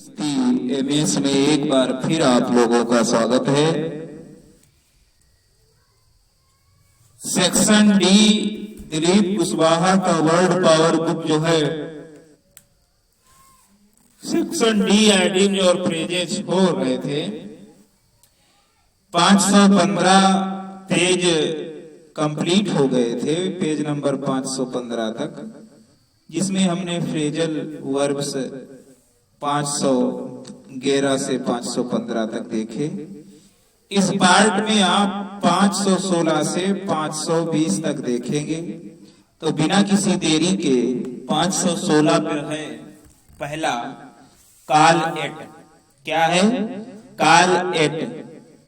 कुश्ती एमएस में एक बार फिर आप लोगों का स्वागत है। सेक्शन डी दिलीप कुशवाहा का वर्ल्ड पावर बुक जो है, सेक्शन डी एडिंग और फ्रेजेस हो रहे थे। 515 पेज कंप्लीट हो गए थे, पेज नंबर 515 तक, जिसमें हमने फ्रेजल वर्ब्स 511 से 515 तक देखे। इस पार्ट में आप 516 से 520 तक देखेंगे। तो बिना किसी देरी के 516 पर है पहला कॉल एट। क्या है? Call at.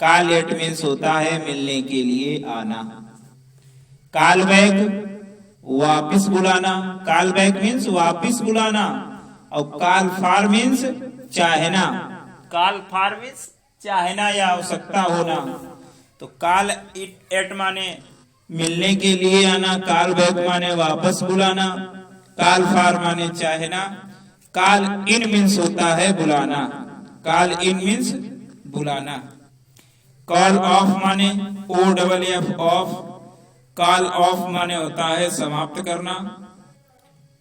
Call at means होता है मिलने के लिए आना। कॉल बैक वापिस बुलाना। कॉल बैक मीन्स वापिस बुलाना। और कॉल फॉर मीन्स चाहना। कॉल फॉर मीन्स चाहना या आवश्यकता होना। तो कॉल एट माने मिलने के लिए आना, कॉल बैक माने वापस बुलाना, कॉल फॉर माने चाहना। कॉल इन मीन्स होता है बुलाना। कॉल इन मीन्स बुलाना। कॉल ऑफ माने OFF ऑफ। कॉल ऑफ माने होता है समाप्त करना।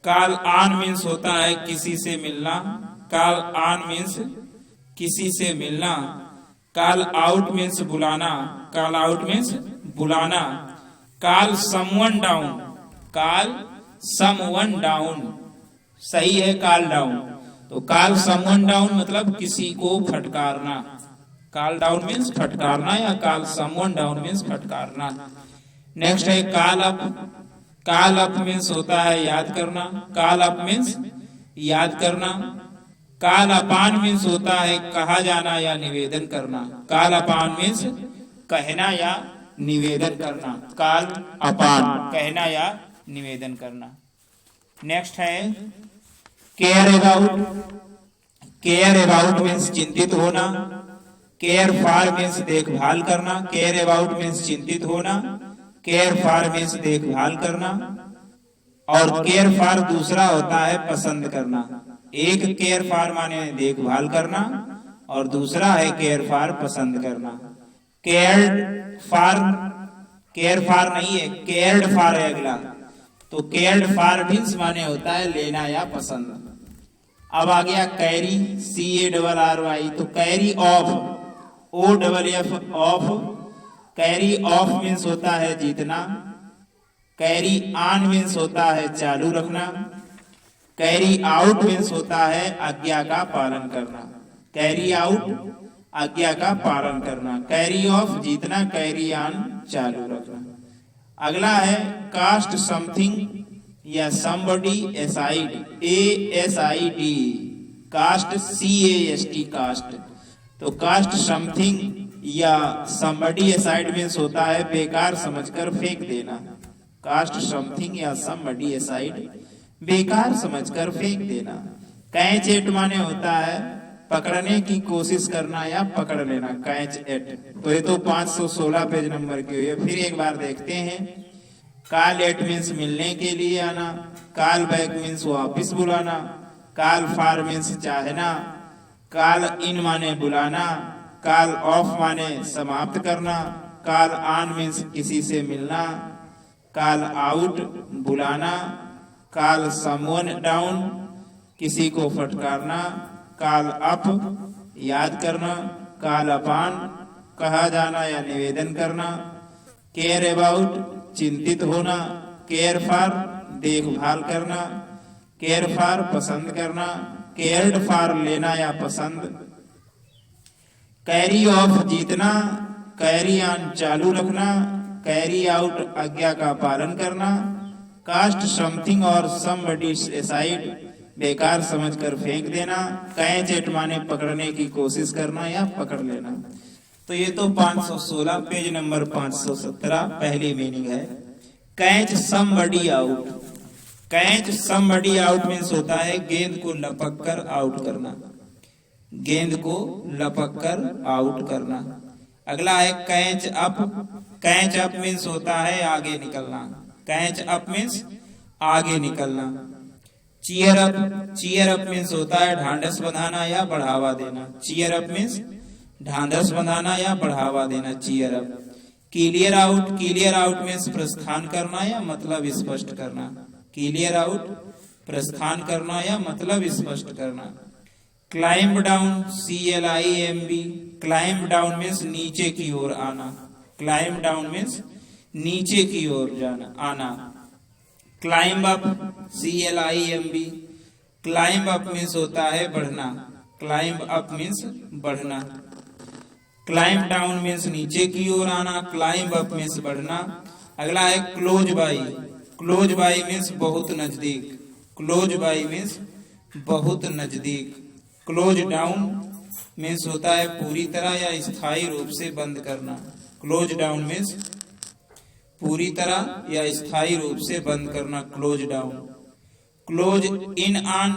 कॉल ऑन मीन्स होता है किसी से मिलना। कॉल ऑन मीन्स किसी से मिलना। कॉल आउट मीन्स बुलाना। कॉल आउट मीन्स बुलाना। Call someone down. Call someone down सही है, कॉल डाउन। तो कॉल समवन डाउन मतलब किसी को फटकारना। कॉल डाउन मीन्स फटकारना या कॉल समवन डाउन मीन्स फटकारना। नेक्स्ट है call up. Call up means होता है याद करना। कॉल अप मीन्स याद करना। कॉल अपॉन मीन्स होता है कहा जाना या निवेदन करना। कॉल अपॉन मीन्स कहना या निवेदन करना। कॉल अपॉन कहना या निवेदन करना। नेक्स्ट है care about. Care about means चिंतित होना। केयर फॉर मीन्स देखभाल करना। केयर अबाउट मीन्स चिंतित होना। केयर फॉर मीन्स देखभाल करना। और केयर फॉर दूसरा होता है पसंद करना। एक केयर फॉर माने देखभाल करना और दूसरा है केयर फॉर पसंद करना। केयर्ड फॉर, केयर फॉर नहीं है, केयर्ड फॉर है अगला। तो केयर्ड फॉर मीन्स माने होता है लेना या पसंद। अब आ गया कैरी, CARRY। तो carry off, OFF of. Carry off means होता है जीतना। कैरी ऑन मीन्स होता है चालू रखना। कैरी आउट मीन्स होता है आज्ञा का पालन करना। कैरी आउट आज्ञा का पालन करना। कैरी ऑफ जीतना, कैरी ऑन चालू रखना। अगला है कास्ट समथिंग या somebody aside, ASID। Cast CAST cast. तो कास्ट समथिंग या समबडी असाइड मीन्स होता है बेकार समझकर फेंक देना। कास्ट समथिंग या समबडी असाइड बेकार समझकर फेंक देना। कैच एट माने होता है पकड़ने की कोशिश करना या पकड़ लेना। Catch at. तो ये तो 516 पेज नंबर की हुई है। फिर एक बार देखते हैं। कॉल एट मीन्स मिलने के लिए आना। कॉल बैक मीन्स वापिस बुलाना। कॉल फॉर मीन्स चाहना। कॉल इन माने बुलाना। कॉल ऑफ माने समाप्त करना। कॉल ऑन मीन्स किसी से मिलना। कॉल आउट बुलाना। कॉल समवन डाउन किसी को फटकारना। कॉल अप याद करना। कॉल अपॉन कहा जाना या निवेदन करना। केयर अबाउट चिंतित होना। केयर फॉर देखभाल करना। केयर फॉर पसंद करना। केयर्ड फॉर लेना या पसंद। कैरी ऑफ जीतना। कैरी ऑन चालू रखना। कैरी आउट आज्ञा का पालन करना। कास्ट समथिंग और समबडी असाइड बेकार समझकर फेंक देना। कैच एट माने पकड़ने की कोशिश करना या पकड़ लेना। तो ये तो 516 पेज नंबर 517 पहली मीनिंग है। Catch somebody out. Catch somebody out means होता है गेंद को लपक कर आउट करना। गेंद को लपक कर आउट करना। अगला है catch up. Catch up means होता है आगे निकलना। कैच अप मीन्स आगे निकलना। चीयर अप मीन्स होता है ढांढस बंधाना या बढ़ावा देना। चीयर अप मीन्स ढांढस बंधाना या बढ़ावा देना, cheer up. Clear out means प्रस्थान करना या मतलब स्पष्ट करना। क्लियर आउट प्रस्थान करना या मतलब स्पष्ट करना। Climb down, CLIMB, climb down means नीचे की ओर आना। क्लाइंब डाउन मीन्स नीचे की ओर जाना, आना। Climb up, CLIMB, climb up means होता है बढ़ना। क्लाइंब अप मीन्स बढ़ना। क्लाइंब डाउन मीन्स नीचे की ओर आना, क्लाइंब अप मीन्स बढ़ना। अगला है close by. Close by means बहुत नजदीक। क्लोज बाई मीन्स बहुत नजदीक। क्लोज डाउन मीन्स होता है पूरी तरह या स्थायी रूप से बंद करना। क्लोज डाउन मीन्स पूरी तरह या स्थायी रूप से बंद करना, close down. Close in on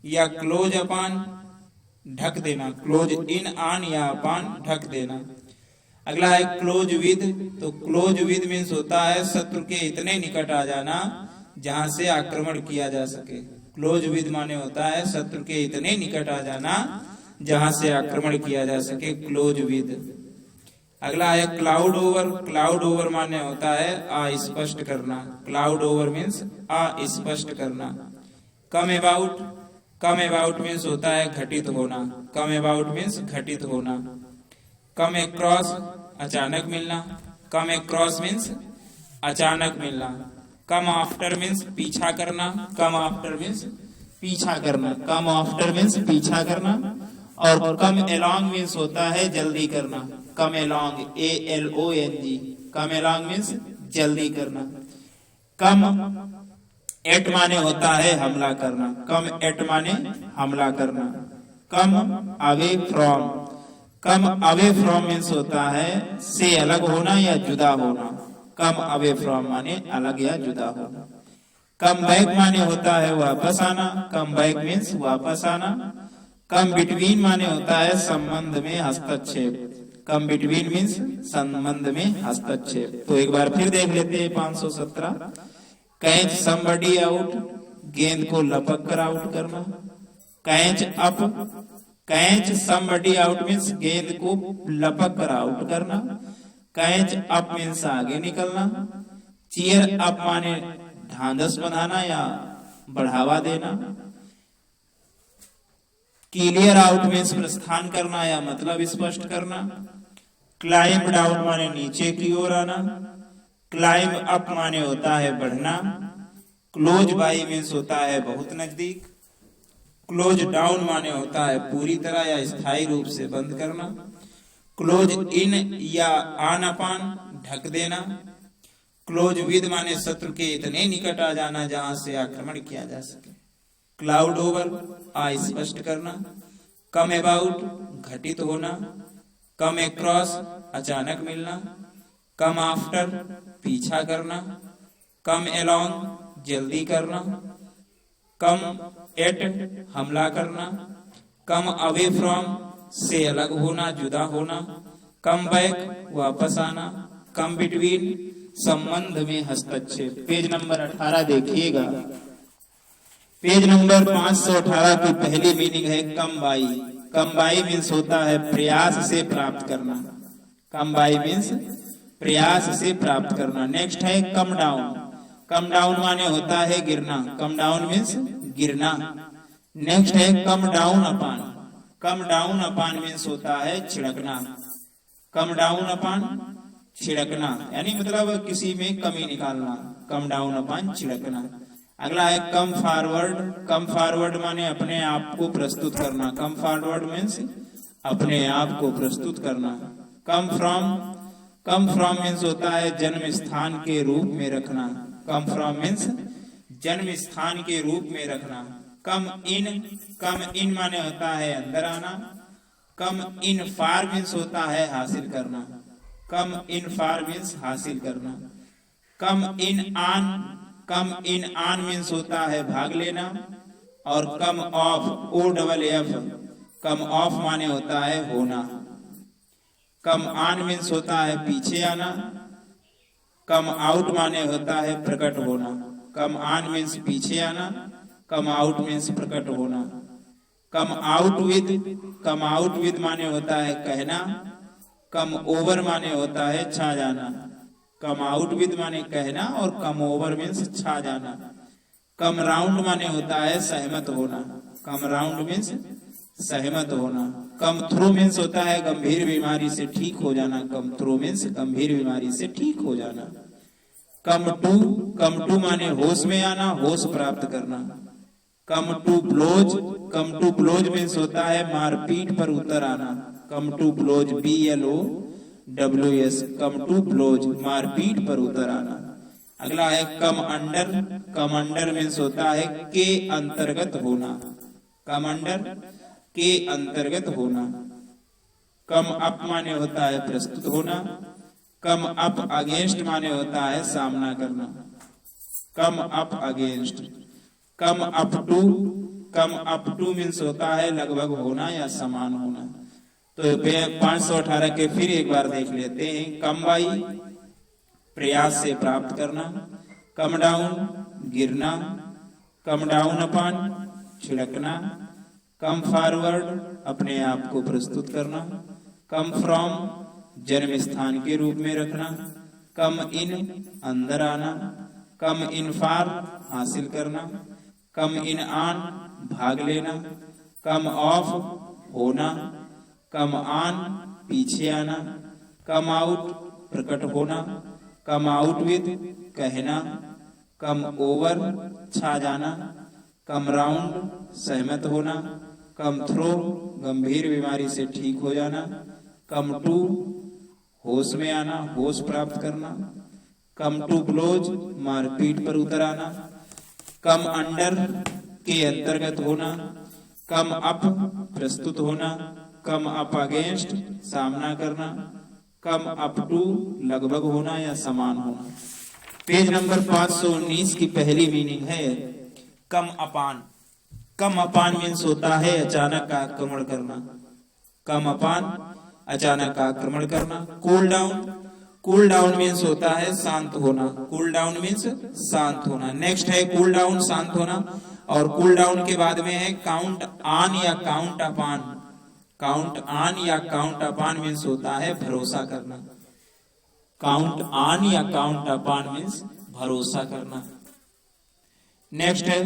या क्लोज अपॉन, ढक देना। क्लोज इन ऑन या अपॉन, ढक देना। अगला है क्लोज विद। तो क्लोज विद मीन्स होता है शत्रु के इतने निकट आ जाना जहां से आक्रमण किया जा सके। क्लोज विद माने होता है शत्रु के इतने निकट आ जाना जहां से आक्रमण किया जा सके, क्लोज विद। अगला है क्लाउड ओवर। क्लाउड ओवर माने होता है अस्पष्ट करना। क्लाउड ओवर मीन्स अस्पष्ट करना। Come about, come about means होता है घटित होना। कम अबाउट मीन्स घटित होना। कम अक्रॉस, अचानक मिलना। कम अक्रॉस मीन्स अचानक मिलना। कम आफ्टर मीन्स पीछा करना। कम आफ्टर मीन्स पीछा करना। कम आफ्टर मीन्स पीछा करना। और कम अलोंग मीन्स होता है जल्दी करना। Come along, ALONG, come along means जल्दी करना। कम एट माने होता है हमला करना। कम एट माने हमला करना। Come away from, come away from means होता है से अलग होना या जुदा होना। कम अवे फ्रॉम माने अलग या जुदा होना। कम बैक माने होता है वापस आना। कम बैक मीन्स वापस आना। कम बिटवीन माने होता है संबंध में हस्तक्षेप। कम बिटवीन मीन्स संबंध में हस्तक्षेप। तो एक बार फिर देख लेते हैं 517। कैच समबडी आउट, गेंद को लपक कर आउट करना। Catch up, catch somebody out means गेंद को लपक कर आउट करना। कैच अप मीन्स आगे निकलना। चीयर अप माने ढांढस बंधाना या बढ़ावा देना। क्लियर आउट मीन्स प्रस्थान करना या मतलब स्पष्ट करना। क्लाइंब डाउन माने नीचे की ओर आना। क्लाइंब अप माने होता है बढ़ना। क्लोज बाई मीन्स होता है बहुत नजदीक। क्लोज डाउन माने होता है पूरी तरह या स्थायी रूप से बंद करना। क्लोज इन या ऑन अपॉन, ढक देना। क्लोज विद माने शत्रु के इतने निकट आ जाना जहां से आक्रमण किया जा सके। क्लाउड ओवर, अस्पष्ट करना। कम अबाउट, घटित होना। कम अक्रॉस, अचानक मिलना। कम आफ्टर, पीछा करना। कम अलोंग, जल्दी करना। कम एट, हमला करना। कम अवे फ्रॉम, से अलग होना, जुदा होना। कम बैक, वापस आना। कम बिटवीन, संबंध में हस्तक्षेप। पेज नंबर 18 देखिएगा। पेज नंबर 518 की पहली मीनिंग है कम बाई। कम बाई मीन्स होता है प्रयास से प्राप्त करना। कम बाई मीन्स प्रयास से प्राप्त करना। नेक्स्ट है कम डाउन। कम डाउन माने होता है गिरना। कम डाउन मीन्स गिरना। नेक्स्ट है come down upon. Come down upon means होता है छिड़कना। कम डाउन अपॉन, छिड़कना, यानी मतलब किसी में कमी निकालना। कम डाउन अपॉन, छिड़कना। अगला है कम फॉरवर्ड। कम फॉरवर्ड माने अपने आप को प्रस्तुत करना। कम फॉरवर्ड मीन्स अपने आप को प्रस्तुत करना। Come from, come from means होता है जन्म स्थान के रूप में रखना। कम फ्रॉम मीन्स जन्म स्थान के रूप में रखना। कम इन माने होता है अंदर आना। कम इन फार मीन्स होता है हासिल करना। कम इन फार मीन्स हासिल करना। कम इन ऑन मीन्स होता है भाग लेना। और कम ऑफ, OFF, कम ऑफ माने होता है होना। कम ऑन मीन्स होता है पीछे आना। कम आउट माने होता है प्रकट होना। कम ऑन मीन्स पीछे आना। कम आउट मीन्स प्रकट होना। कम आउट विद माने होता है कहना। कम ओवर माने होता है छा जाना। कम आउट विद माने कहना और कम ओवर मीन्स छा जाना। कम राउंड माने होता है सहमत होना। कम राउंड मीन्स सहमत होना। कम थ्रू मीन्स होता है गंभीर बीमारी से ठीक हो जाना। कम थ्रू मीन्स गंभीर बीमारी से ठीक हो जाना। कम टू माने होश में आना, होश प्राप्त करना। कम टू ब्लोज मीन्स होता है मारपीट पर उतर आना। Come to blows BLOWS, come to blows मारपीट पर उतर आना। अगला है कम अंडर मीन्स होता है के अंतर्गत होना। कम अंडर के अंतर्गत होना। कम अप माने होता है प्रस्तुत होना। कम अप अगेंस्ट माने होता है सामना करना। Come up against. Come up two means होता है लगभग होना या समान होना। तो 518 के फिर एक बार देख लेते हैं। कम बाई प्रयास से प्राप्त करना। कम डाउन गिरना। कम डाउन अपॉन छिड़कना। कम फॉरवर्ड अपने आप को प्रस्तुत करना। कम फ्रॉम जन्म स्थान के रूप में रखना। कम इन अंदर आना। कम इन फॉर हासिल करना। कम इन ऑन भाग लेना। कम ऑफ होना। कम ऑन पीछे आना। कम आउट प्रकट होना। कम आउट विद कहना। कम ओवर छा जाना। कम राउंड सहमत होना। कम थ्रो गंभीर बीमारी से ठीक हो जाना। कम टू होश में आना, होश प्राप्त करना। कम टू ब्लोज मारपीट पर उतर आना। कम अंडर के अंतर्गत होना। कम अप प्रस्तुत होना। कम अप अगेंस्ट सामना करना। कम अप टू लगभग होना या समान होना। पेज नंबर 519 की पहली मीनिंग है कम अपान। कम अपान मीन्स होता है अचानक आक्रमण करना। कम अपान अचानक आक्रमण करना। कूल डाउन मीन्स होता है शांत होना। कूल डाउन मीन्स शांत होना। नेक्स्ट है कूल डाउन शांत होना। और कूल डाउन के बाद में है काउंट ऑन या काउंट अपान। काउंट ऑन या काउंट अपान मीन्स होता है भरोसा करना। काउंट ऑन या काउंट अपान मीन्स भरोसा करना। नेक्स्ट है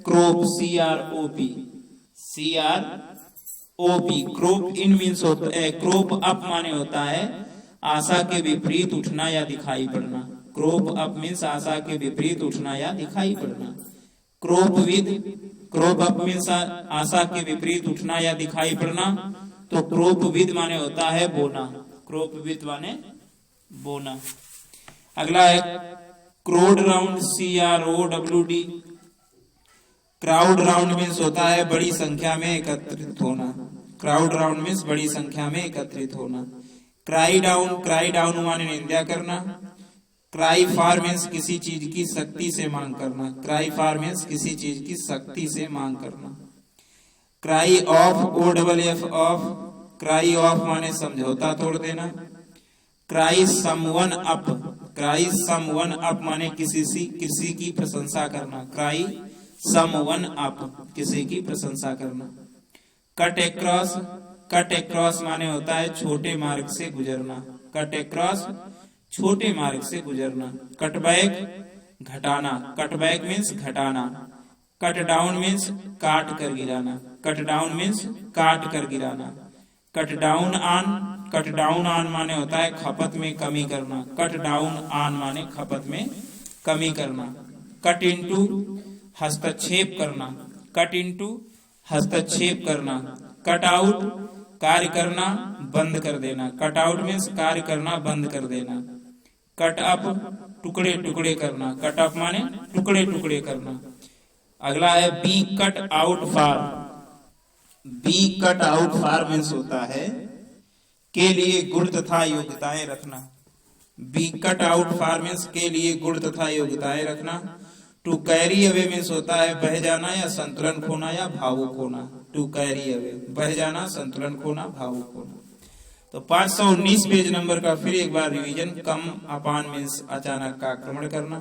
क्रोप CROP। क्रोप इन मीन्स होता है क्रोप अप माने होता है आशा के विपरीत उठना या दिखाई पड़ना। क्रोप अप मीन्स आशा के विपरीत उठना या दिखाई पड़ना। क्रोप अप मीन्स आशा के विपरीत उठना या दिखाई पड़ना। तो क्रोप विद माने होता है बोना। क्रोप विद माने बोना। अगला है crowd round CROWD। Crowd round means होता है बड़ी संख्या में एकत्रित होना। क्राउड राउंड मीन्स बड़ी संख्या में एकत्रित होना। क्राई डाउन माने निंदा करना। क्राई फॉर मीन्स किसी चीज की सख्ती से मांग करना। क्राई फॉर मीन्स किसी चीज की सख्ती से मांग करना। Cry of OFF of. Cry of माने समझौता तोड़ देना। क्राई समवन अप माने किसी की प्रशंसा करना। क्राई समवन अप किसी की प्रशंसा करना। कट एक्रॉस माने होता है छोटे मार्ग से गुजरना। कट एक्रॉस छोटे मार्ग से गुजरना। कटबैक घटाना। कटबैक मीन्स घटाना। कट डाउन मीन्स काट कर गिराना। कट डाउन मीन्स काट कर गिराना। कट डाउन ऑन माने होता है खपत में कमी करना। कट डाउन ऑन माने खपत में कमी करना। कट इनटू हस्तक्षेप करना। कट इनटू हस्तक्षेप करना। कट आउट कार्य करना बंद कर देना। कट आउट मीन्स कार्य करना बंद कर देना। कट अप टुकड़े टुकड़े करना। कट अप माने टुकड़े टुकड़े करना। अगला है be cut out for means होता है के लिए गुण तथा योग्यताएं रखना। Be cut out for means के लिए गुण तथा योग्यताएं रखना। टू कैरी अवे मीन्स होता है बह जाना या संतुलन खोना या भावुक होना। टू कैरी अवे बह जाना, संतुलन खोना, भावुक होना। तो 519 पेज नंबर का फिर एक बार रिवीजन। कम अपान मीन्स अचानक का आक्रमण करना।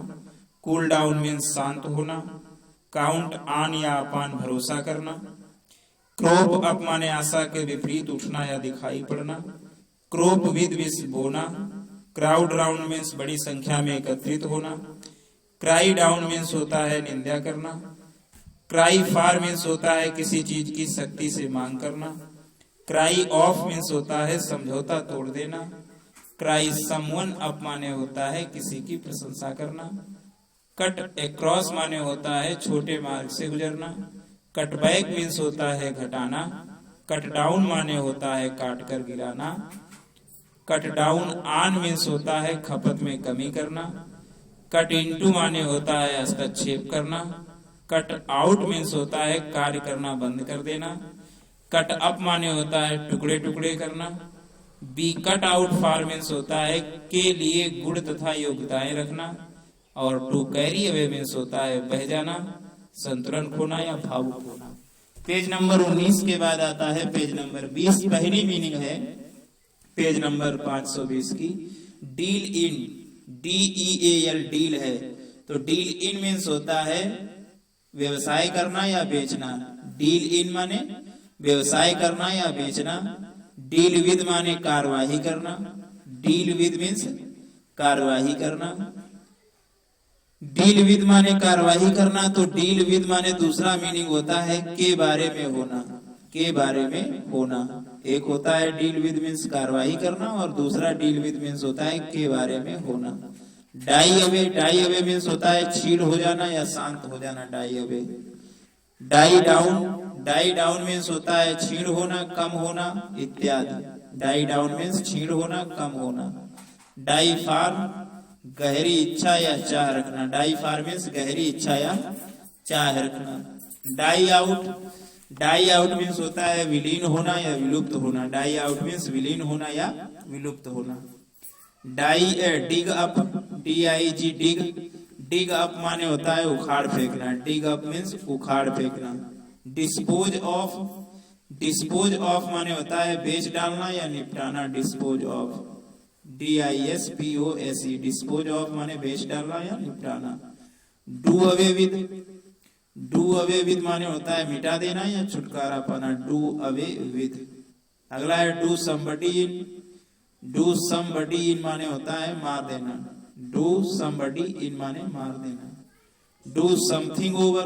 कूल डाउन मीन्स शांत होना। काउंट ऑन या अपान भरोसा करना। क्रोप अप माने आशा के विपरीत उठना या दिखाई पड़ना। क्रोप विद विश बोना। क्राउड राउंड मीन्स बड़ी संख्या में एकत्रित होना। क्राई डाउन मीन्स होता है निंदा करना। क्राई फार मीन्स होता है किसी चीज की सख्ती से मांग करना। क्राई ऑफ मीन्स होता है समझौता तोड़ देना। क्राई समवन अप माने होता है किसी की प्रशंसा करना। कट अक्रॉस माने होता है छोटे मार्ग से गुजरना। कट बैक मीन्स होता है घटाना। कट डाउन माने होता है काट कर गिराना। कट डाउन ऑन मीन्स होता है खपत में कमी करना। कट इनटू माने होता है हस्तक्षेप करना। कट आउट मीन्स होता है कार्य करना बंद कर देना। कट अप माने होता है टुकड़े टुकड़े करना। Be cut out for means होता है के लिए गुण तथा योग्यताएं रखना। और टू कैरी अवे मीन्स होता है बह जाना, संतुलन खोना या भावुक होना। पेज नंबर 19 के बाद आता है पेज नंबर 20। पहली मीनिंग है पेज नंबर 520 की, डील इन, DEAL डील है, तो डील इन मीन्स होता है व्यवसाय करना या बेचना। डील इन माने व्यवसाय करना या बेचना। डील विद माने कार्यवाही करना। डील विद मीन्स कार्यवाही करना। डील विद माने कार्यवाही करना, तो डील विद माने दूसरा मीनिंग होता है के बारे में होना, के बारे में होना। एक होता है डील विद मीन्स कार्यवाही करना और दूसरा डील विद मीन्स होता है के बारे में होना। Die away, die away means होता है छीड़ हो जाना या शांत हो जाना, die away. Die down, die down means होता है छीड़ होना, कम होना इत्यादि। डाई डाउन मीन्स छीड़ होना, कम होना। डाई फार, गहरी इच्छा या चाह रखना। डाई फार मीन्स गहरी इच्छा या चाह रखना। Die out, die out means होता है विलीन होना या विलुप्त होना। डाई आउट मीन्स विलीन होना या विलुप्त होना। डाई डिग अप, DIG डिग, डिग अप माने होता है उखाड़ फेंकना। डिग अप मीन्स उखाड़ फेंकना। डिस्पोज ऑफ, डिस्पोज ऑफ माने होता है बेच डालना या निपटाना। Dispose of, DISPOSE, dispose of माने बेच डालना या निपटाना। Do away with, do away with माने होता है मिटा देना या छुटकारा पाना। Do away with. अगला है do somebody in, do somebody in माने होता है मार देना। डू समबडी इन माने मार देना। Do something over,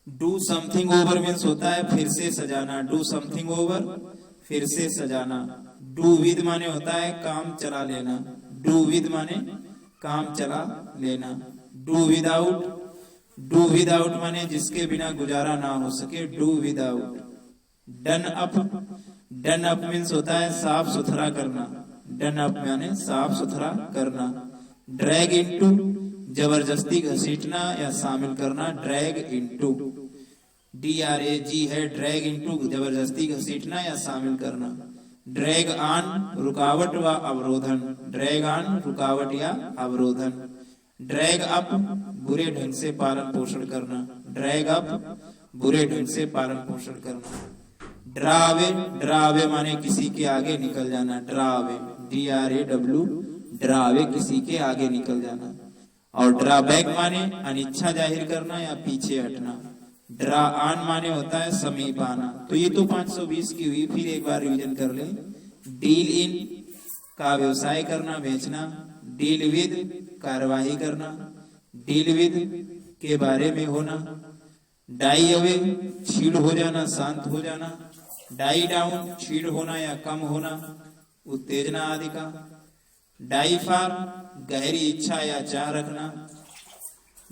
do something over means होता है फिर से सजाना। डू समथिंग ओवर, फिर से सजाना। डू विद माने होता है काम चला लेना। डू विद माने काम चला लेना। डू विदाउट, डू विदाउट माने जिसके बिना गुजारा ना हो सके। Do without. Done up, done up means होता है साफ सुथरा करना। डन अप माने साफ सुथरा करना। ड्रैग इनटू, जबरदस्ती घसीटना या शामिल करना। ड्रैग इनटू, DRAG है, ड्रैग इनटू जबरदस्ती घसीटना या शामिल करना। ड्रैग ऑन, रुकावट व अवरोधन। ड्रैग ऑन, रुकावट या अवरोधन। ड्रैग अप, बुरे ढंग से पालन पोषण करना। ड्रैग अप, बुरे ढंग से पालन पोषण करना। ड्रा अवे, ड्रा अवे माने किसी के आगे निकल जाना। Draw away, DRAW, draw away किसी के आगे निकल जाना। और ड्रा बैक माने अनिच्छा जाहिर करना या पीछे हटना। ड्रा ऑन माने होता है समीप आना। तो ये तो 520 की हुई, फिर एक बार रिवीजन कर ले। डील इन का व्यवसाय करना, बेचना। डील विद कार्यवाही करना। डील विद के बारे में होना। डाई अवे छीड़ हो जाना, शांत हो जाना। डाई डाउन छीड़ होना या कम होना, उत्तेजना आदि का। डाई फार गहरी इच्छा या चाह रखना।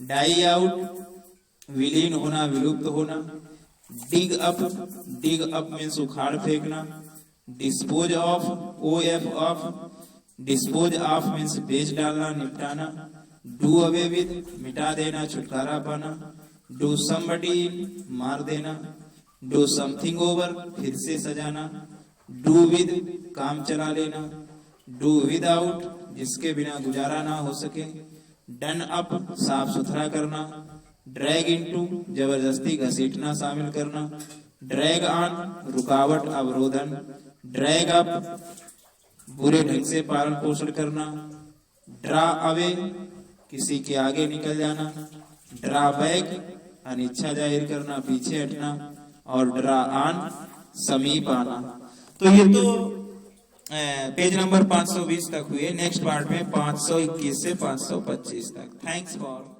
डाई आउट विलीन होना, विलुप्त होना। Dig up, dig up means उखाड़ फेंकना। Dispose of, OF of, dispose of means बेच डालना, निपटाना। डू अवे विद मिटा देना, छुटकारा पाना। डू समबडी इन मार देना। डू समथिंग ओवर फिर से सजाना। डू विद काम चला लेना। डू विदाउट जिसके बिना गुजारा ना हो सके। डन अप साफ सुथरा करना। ड्रैग इनटू जबरदस्ती घसीटना, शामिल करना। ड्रैग ऑन रुकावट, अवरोधन। ड्रैग अप बुरे ढंग से पालन पोषण करना। ड्रा अवे किसी के आगे निकल जाना। ड्रा बैक अनिच्छा जाहिर करना, पीछे हटना, और ड्रा ऑन समीप आना। तो ये तो पेज नंबर 520 तक हुए। नेक्स्ट पार्ट में 521 से 525 तक। Thanks for